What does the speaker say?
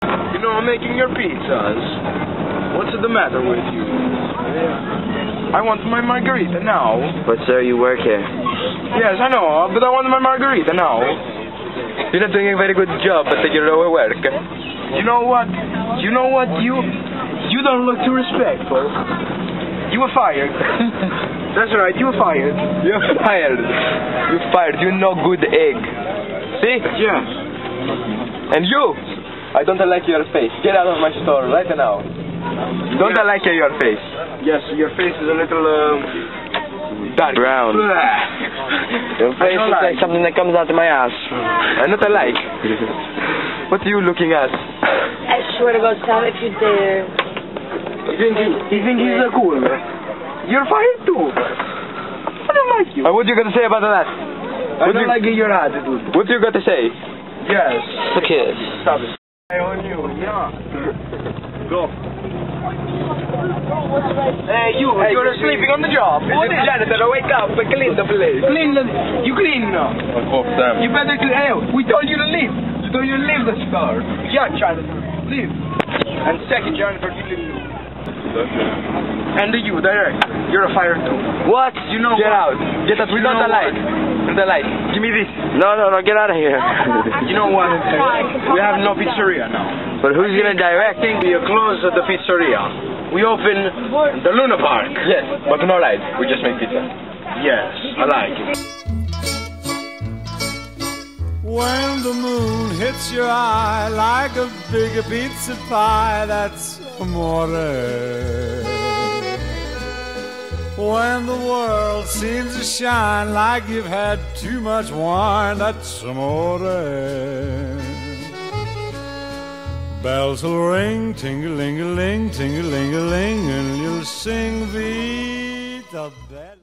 You know, I'm making your pizzas. What's the matter with you? I want my margarita now. But sir, you work here. Yes, I know, but I want my margarita now. You're not doing a very good job at your work. You know what? You don't look too respectful. You were fired. That's right, you were fired. You're fired. You're fired. You're no good egg. See? Yeah. And you! I don't like your face. Get out of my store right now. Don't Yeah. like your face. Yes, your face is a little, Dark brown. Your face don't looks like. like something that comes out of my ass. I'm not alike. What are you looking at? I swear to God, Sam, if you dare. You think he's a cool? You're fired too. I don't like you. What you got to say about that? I don't like your attitude. What you got to say? Yes. A kiss. Stop it. On you, yeah. Go. Hey, you're sleeping on the job. What is janitor? Wake up and clean the place. You clean now. Off them. You better clean. Hey, we told you to leave. We told you to leave the store. Yeah, janitor. Leave. And second janitor, you leave. And you, director. You're a fire too. What? You know Get what? out. Get out. We You don't know alike. what? We don't alike. Give me this. No, get out of here. You know what? We have no pizzeria now. But who's gonna direct? I think we close the pizzeria. We open the Luna Park. Yes, but no light. We just make pizza. Yes, I like it. When the moon hits your eye like a big pizza pie, that's amore. When the world seems to shine like you've had too much wine, that's amore. Bells will ring, ting-a-ling-a-ling, ting-a-ling-a-ling, and you'll sing Vita Bella.